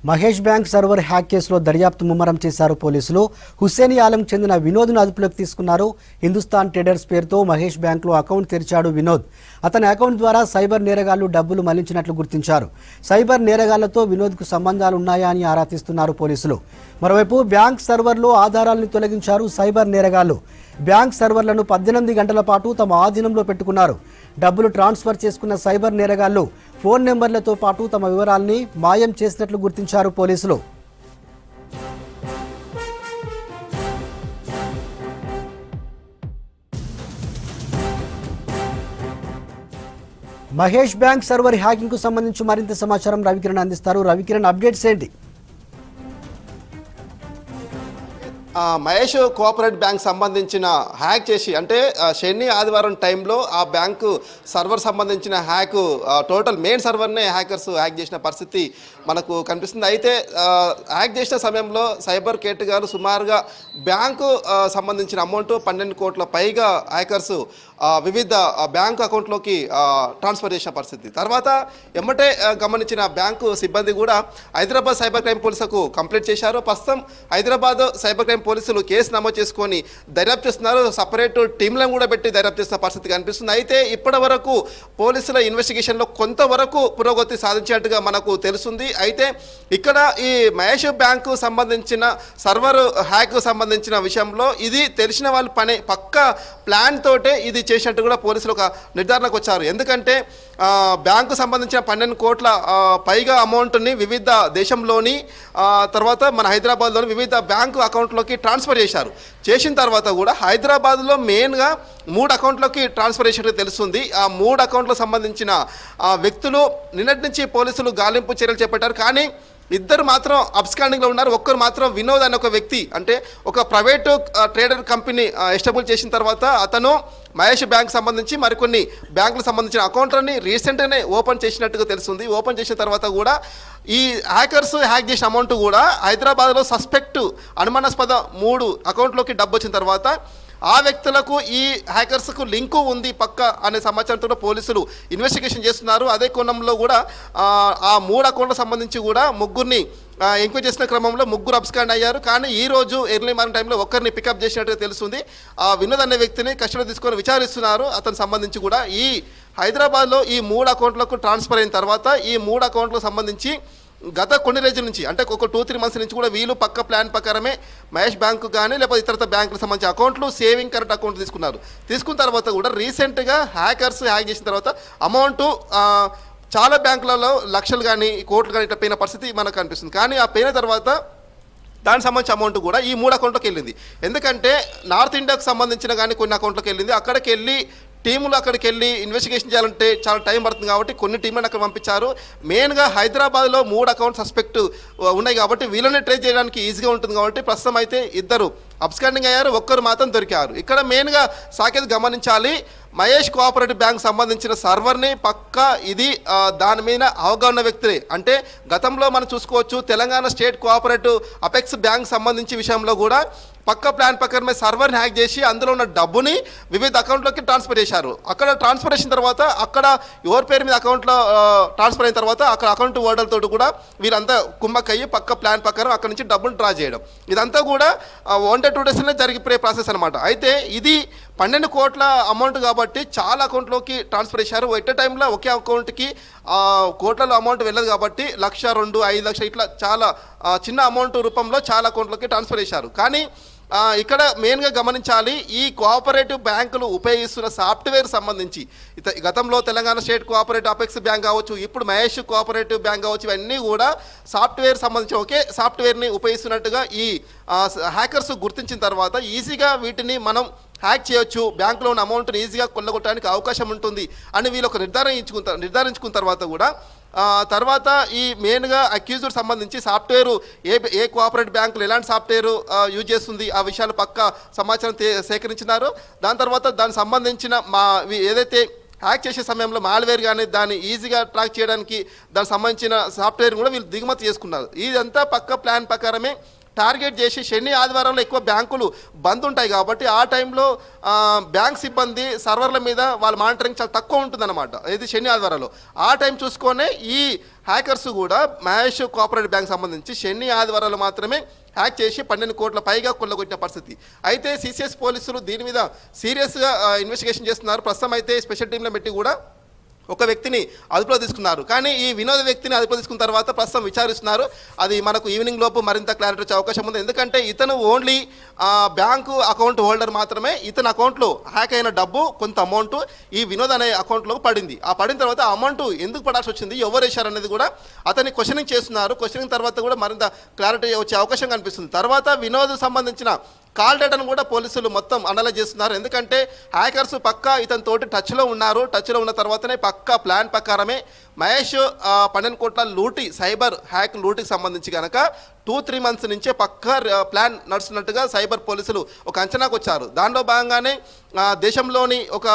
Mahesh bank server hack కేసులో దర్యాప్తు ముమ్మరం చేశారు పోలీసులు. హుస్సేన్ ఆలం చెందిన వినోద్ను అదుపులోకి తీసుకున్నారు. హిందుస్థాన్ ట్రేడర్స్ పేరుతో మహేష్ బ్యాంక్లో అకౌంట్ తెరిచాడు వినోద్. అతని అకౌంట్ ద్వారా సైబర్ నేరగాళ్లు డబ్బులు మళ్లించినట్లు గుర్తించారు. సైబర్ నేరగాళ్లతో వినోద్కు సంబంధాలు ఉన్నాయా అని ఆరా తీస్తున్నారు పోలీసులు. మరోవైపు బ్యాంక్ సర్వర్లో ఆధారాలను తొలగించారు సైబర్ నేరగాళ్లు. బ్యాంక్ సర్వర్లను 18 గంటల పాటు తమ ఆధీనంలో పెట్టుకున్నారు. డబ్బులు ట్రాన్స్ఫర్ చేసుకున్న సైబర్ నేరగాళ్లు ఫోన్ నెంబర్లతో పాటు తమ వివరాల్ని మాయం చేసినట్లు గుర్తించారు పోలీసులు. మహేష్ బ్యాంక్ సర్వర్ హ్యాకింగ్ కు సంబంధించి మరింత సమాచారం రవికిరణ్ అందిస్తారు. రవికిరణ్, అప్డేట్స్ ఏంటి? మహేష్ కోఆపరేటివ్ బ్యాంక్ సంబంధించిన హ్యాక్ చేసి అంటే శని ఆదివారం టైంలో ఆ బ్యాంకు సర్వర్ సంబంధించిన హ్యాక్ టోటల్ మెయిన్ సర్వర్నే హ్యాకర్స్ హ్యాక్ చేసిన పరిస్థితి మనకు కనిపిస్తుంది. అయితే హ్యాక్ చేసిన సమయంలో సైబర్ కేటగాళ్ళు సుమారుగా బ్యాంకు సంబంధించిన అమౌంట్ 12 కోట్ల పైగా హ్యాకర్స్ వివిధ బ్యాంకు అకౌంట్లోకి ట్రాన్స్ఫర్ చేసిన పరిస్థితి. తర్వాత ఎమ్మటే గమనించిన బ్యాంకు సిబ్బంది కూడా హైదరాబాద్ సైబర్ క్రైమ్ పోలీసులకు కంప్లైంట్ చేశారు. ప్రస్తుతం హైదరాబాద్ సైబర్ క్రైమ్ పోలీసులు కేసు నమోదు చేసుకొని దర్యాప్తు చేస్తున్నారు. సపరేట్ టీంలను కూడా పెట్టి దర్యాప్తు చేస్తున్న పరిస్థితి కనిపిస్తుంది. అయితే ఇప్పటి వరకు పోలీసుల ఇన్వెస్టిగేషన్లో కొంతవరకు పురోగతి సాధించినట్టుగా మనకు తెలుస్తుంది. అయితే ఇక్కడ ఈ మహేష్ బ్యాంకు సంబంధించిన సర్వర్ హ్యాక్ సంబంధించిన విషయంలో ఇది తెలిసిన వాళ్ళ పని, పక్క ప్లాన్ తోటే ఇది చేసినట్టు కూడా పోలీసులు ఒక నిర్ధారణకు వచ్చారు. ఎందుకంటే బ్యాంకు సంబంధించిన 12 కోట్ల పైగా అమౌంట్ని వివిధ దేశంలోని తర్వాత మన హైదరాబాద్లోని వివిధ బ్యాంకు అకౌంట్లోకి ట్రాన్స్ఫర్ చేశారు. చేసిన తర్వాత కూడా హైదరాబాద్లో మెయిన్గా 3 అకౌంట్లోకి ట్రాన్స్ఫర్ చేసినట్టు తెలుస్తుంది. ఆ 3 అకౌంట్లకు సంబంధించిన వ్యక్తులు నిన్నటి నుంచి పోలీసులు గాలింపు చర్యలు చేపట్టారు. కానీ ఇద్దరు మాత్రం అబ్స్కాండింగ్లో ఉన్నారు. ఒక్కరు మాత్రం వినోద్ అనే ఒక వ్యక్తి, అంటే ఒక ప్రైవేటు ట్రేడర్ కంపెనీ ఎస్టాబ్లిష్ చేసిన తర్వాత అతను మహేష్ బ్యాంక్ సంబంధించి మరికొన్ని బ్యాంకులకు సంబంధించిన అకౌంట్లని రీసెంట్గానే ఓపెన్ చేసినట్టుగా తెలుస్తుంది. ఓపెన్ చేసిన తర్వాత కూడా ఈ హ్యాకర్స్ హ్యాక్ చేసిన అమౌంట్ కూడా హైదరాబాద్లో సస్పెక్ట్ అనుమానాస్పద 3 అకౌంట్లోకి డబ్బు వచ్చిన తర్వాత ఆ వ్యక్తులకు ఈ హ్యాకర్స్కు లింకు ఉంది పక్క అనే సమాచారంతో పోలీసులు ఇన్వెస్టిగేషన్ చేస్తున్నారు. అదే కోణంలో కూడా ఆ 3 అకౌంట్లకు సంబంధించి కూడా ముగ్గురిని ఎంక్వైరీ చేసిన క్రమంలో 3 అబ్స్కాండ్ అయ్యారు. కానీ ఈ రోజు ఎర్లీ మార్నింగ్ టైంలో ఒక్కరిని పికప్ చేసినట్టుగా తెలుస్తుంది. ఆ వినోద్ అనే వ్యక్తిని కస్టడీ తీసుకొని విచారిస్తున్నారు. అతనికి సంబంధించి కూడా ఈ హైదరాబాద్లో ఈ 3 అకౌంట్లకు ట్రాన్స్ఫర్ అయిన తర్వాత ఈ 3 అకౌంట్లకు సంబంధించి గత కొన్ని రోజుల నుంచి అంటే ఒక 2-3 మంత్స్ నుంచి కూడా వీళ్ళు పక్క ప్లాన్ ప్రకారమే మహేష్ బ్యాంకు కానీ లేకపోతే ఇతర బ్యాంకులకు సంబంధించిన అకౌంట్లు సేవింగ్ కరెంట్ అకౌంట్లు తీసుకున్నారు. తీసుకున్న తర్వాత కూడా రీసెంట్గా హ్యాకర్స్ హ్యాక్ చేసిన తర్వాత అమౌంట్ చాలా బ్యాంకులలో లక్షలు కానీ కోట్లు కానీ ఇట్లా పోయిన పరిస్థితి మనకు కనిపిస్తుంది. కానీ ఆ పోయిన తర్వాత దానికి సంబంధించిన అమౌంట్ కూడా ఈ 3 అకౌంట్లోకి వెళ్ళింది. ఎందుకంటే నార్త్ ఇండియాకు సంబంధించిన కానీ కొన్ని అకౌంట్లోకి వెళ్ళింది. అక్కడికి వెళ్ళి టీములు అక్కడికి వెళ్ళి ఇన్వెస్టిగేషన్ చేయాలంటే చాలా టైం పడుతుంది కాబట్టి కొన్ని టీంలను అక్కడ పంపించారు. మెయిన్గా హైదరాబాద్లో 3 అకౌంట్ సస్పెక్ట్ ఉన్నాయి కాబట్టి వీళ్ళని ట్రేస్ చేయడానికి ఈజీగా ఉంటుంది కాబట్టి ప్రస్తుతం అయితే ఇద్దరు అబ్స్కాండింగ్ అయ్యారు, ఒక్కరు మాత్రం దొరికారు. ఇక్కడ మెయిన్గా సాకేత్ గమనించాలి, మహేష్ కోఆపరేటివ్ బ్యాంక్ సంబంధించిన సర్వర్ని పక్కా ఇది దాని మీద అవగాహన వ్యక్తులే. అంటే గతంలో మనం చూసుకోవచ్చు Telangana state cooperative apex bank సంబంధించి విషయంలో కూడా పక్క ప్లాన్ ప్రకారమే సర్వర్ని హ్యాక్ చేసి అందులో ఉన్న డబ్బుని వివిధ అకౌంట్లోకి ట్రాన్స్ఫర్ చేశారు. అక్కడ ట్రాన్స్ఫర్ చేసిన తర్వాత అక్కడ ఎవరి పేరు మీద అకౌంట్లో ట్రాన్స్ఫర్ అయిన తర్వాత అక్కడ అకౌంట్ ఓడర్లతో కూడా వీరంతా కుమ్మక్కయ్యి పక్క ప్లాన్ ప్రకారం అక్కడ నుంచి డబ్బులు డ్రా చేయడం, ఇదంతా కూడా 1-2 డేస్లోనే జరిగిపోయే ప్రాసెస్ అనమాట. అయితే ఇది 12 కోట్ల అమౌంట్ కాబట్టి చాలా అకౌంట్లోకి ట్రాన్స్ఫర్ చేశారు. ఎట్ టైంలో ఒకే అకౌంట్కి కోట్లలో అమౌంట్ వెళ్ళదు కాబట్టి 1,00,000, 2, 5 లక్షలు ఇట్లా చాలా చిన్న అమౌంట్ రూపంలో చాలా అకౌంట్లోకి ట్రాన్స్ఫర్ చేశారు. కానీ ఇక్కడ మెయిన్గా గమనించాలి, ఈ కోఆపరేటివ్ బ్యాంకులు ఉపయోగిస్తున్న సాఫ్ట్వేర్ సంబంధించి గతంలో Telangana state cooperative apex bank కావచ్చు, ఇప్పుడు మహేష్ కోఆపరేటివ్ బ్యాంక్ కావచ్చు, ఇవన్నీ కూడా సాఫ్ట్వేర్ సంబంధించి ఒకే సాఫ్ట్వేర్ని ఉపయోగిస్తున్నట్టుగా ఈ హ్యాకర్స్ గుర్తించిన తర్వాత ఈజీగా వీటిని మనం హ్యాక్ చేయొచ్చు, బ్యాంకులో ఉన్న అమౌంట్ని ఈజీగా కొల్లగొట్టడానికి అవకాశం ఉంటుంది అని వీళ్ళు ఒక నిర్ధారించుకున్న తర్వాత కూడా తర్వాత ఈ మెయిన్గా అక్యూజ్డ్ సంబంధించి సాఫ్ట్వేరు ఏ కోఆపరేటివ్ బ్యాంకులు ఎలాంటి సాఫ్ట్వేర్ యూజ్ చేస్తుంది ఆ విషయాలు పక్క సమాచారం సేకరించినారు. దాని తర్వాత దానికి సంబంధించిన ఏదైతే హ్యాక్ చేసే సమయంలో మాల్వేర్ కానీ దాన్ని ఈజీగా ట్రాక్ చేయడానికి దానికి సంబంధించిన సాఫ్ట్వేర్ కూడా వీళ్ళు దిగుమతి చేసుకున్నారు. ఇదంతా పక్క ప్లాన్ ప్రకారమే టార్గెట్ చేసి శని ఆదివారంలో ఎక్కువ బ్యాంకులు బంద్ ఉంటాయి కాబట్టి ఆ టైంలో బ్యాంక్ సిబ్బంది సర్వర్ల మీద వాళ్ళ మానిటరింగ్ చాలా తక్కువ ఉంటుందన్నమాట. ఇది శని ఆదివారాలు ఆ టైం చూసుకొనే ఈ హ్యాకర్స్ కూడా మహేష్ కోఆపరేటివ్ బ్యాంక్ సంబంధించి శని ఆదివారాలు మాత్రమే హ్యాక్ చేసి 12 కోట్ల పైగా కొల్లగొట్టిన పరిస్థితి. అయితే సిసిఎస్ పోలీసులు దీని మీద సీరియస్గా ఇన్వెస్టిగేషన్ చేస్తున్నారు. ప్రస్తుతం అయితే స్పెషల్ టీంలో పెట్టి కూడా ఒక వ్యక్తిని అదుపులో తీసుకున్నారు. కానీ ఈ వినోద్ వ్యక్తిని అదుపులో తీసుకున్న తర్వాత ప్రస్తుతం విచారిస్తున్నారు. అది మనకు ఈవినింగ్ లోపు మరింత క్లారిటీ వచ్చే అవకాశం ఉంది. ఎందుకంటే ఇతను ఓన్లీ బ్యాంకు అకౌంట్ హోల్డర్ మాత్రమే. ఇతని అకౌంట్లో హ్యాక్ అయిన డబ్బు కొంత అమౌంట్ ఈ వినోద్ అనే అకౌంట్లోకి పడింది. ఆ పడిన తర్వాత అమౌంట్ ఎందుకు పడాల్సి వచ్చింది, ఎవరు వేశారు అనేది కూడా అతన్ని క్వశ్చనింగ్ చేస్తున్నారు. క్వశ్చనింగ్ తర్వాత కూడా మరింత క్లారిటీ వచ్చే అవకాశం కనిపిస్తుంది. తర్వాత వినోద్ సంబంధించిన కాల్ డేటాను కూడా పోలీసులు మొత్తం అనలైజ్ చేస్తున్నారు. ఎందుకంటే హ్యాకర్స్ పక్కా ఇతని తోటి టచ్లో ఉన్నారు. టచ్లో ఉన్న తర్వాతనే పక్కా ప్లాన్ ప్రకారమే మహేష్ 12 కోట్ల లూటి సైబర్ హ్యాక్ లూటికి సంబంధించి కనుక 2-3 మంత్స్ నుంచే పక్కా ప్లాన్ నడుస్తున్నట్టుగా సైబర్ పోలీసులు ఒక అంచనాకు వచ్చారు. దానిలో భాగంగానే దేశంలోని ఒక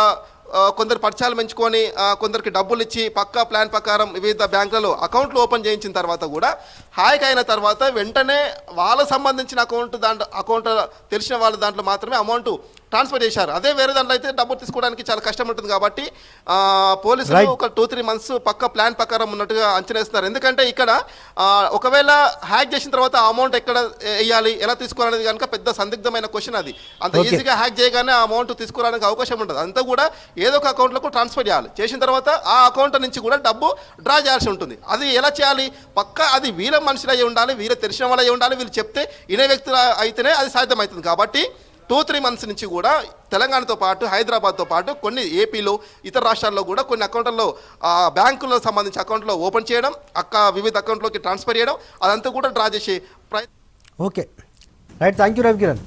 కొందరు పరిచయాలు పెంచుకొని కొందరికి డబ్బులు ఇచ్చి పక్కా ప్లాన్ ప్రకారం వివిధ బ్యాంకులలో అకౌంట్లు ఓపెన్ చేయించిన తర్వాత కూడా హ్యాక్ అయిన తర్వాత వెంటనే వాళ్ళకు సంబంధించిన అకౌంట్ తెలిసిన వాళ్ళ దాంట్లో మాత్రమే అమౌంట్ ట్రాన్స్ఫర్ చేశారు. అదే వేరే దాంట్లో అయితే డబ్బులు తీసుకోవడానికి చాలా కష్టం ఉంటుంది కాబట్టి పోలీసులు ఒక 2-3 మంత్స్ పక్క ప్లాన్ ప్రకారం ఉన్నట్టుగా అంచనా వేస్తున్నారు. ఎందుకంటే ఇక్కడ ఒకవేళ హ్యాక్ చేసిన తర్వాత అమౌంట్ ఎక్కడ వేయాలి, ఎలా తీసుకోవాలనేది కనుక పెద్ద సందిగ్ధమైన క్వశ్చన్. అది అంత ఈజీగా హ్యాక్ చేయగానే ఆ అమౌంట్ తీసుకోవడానికి అవకాశం ఉంటుంది. అంతా కూడా ఏదో ఒక అకౌంట్లకు ట్రాన్స్ఫర్ చేయాలి. చేసిన తర్వాత ఆ అకౌంట్ నుంచి కూడా డబ్బు డ్రా చేయాల్సి ఉంటుంది. అది ఎలా చేయాలి, పక్కా అది వీళ్ళ మనుషులు అయ్యి ఉండాలి, వీళ్ళ తెలిసిన వాళ్ళు అయ్యి ఉండాలి, వీళ్ళు చెప్తే ఇనే వ్యక్తులు అయితేనే అది సాధ్యమవుతుంది. కాబట్టి 2-3 మంత్స్ నుంచి కూడా తెలంగాణతో పాటు హైదరాబాద్తో పాటు కొన్ని ఏపీలో ఇతర రాష్ట్రాల్లో కూడా కొన్ని అకౌంట్లలో బ్యాంకుల్లో సంబంధించి అకౌంట్లో ఓపెన్ చేయడం, వివిధ అకౌంట్లోకి ట్రాన్స్ఫర్ చేయడం, అదంతా కూడా డ్రా చేసే okay right. Thank you Ravikiran.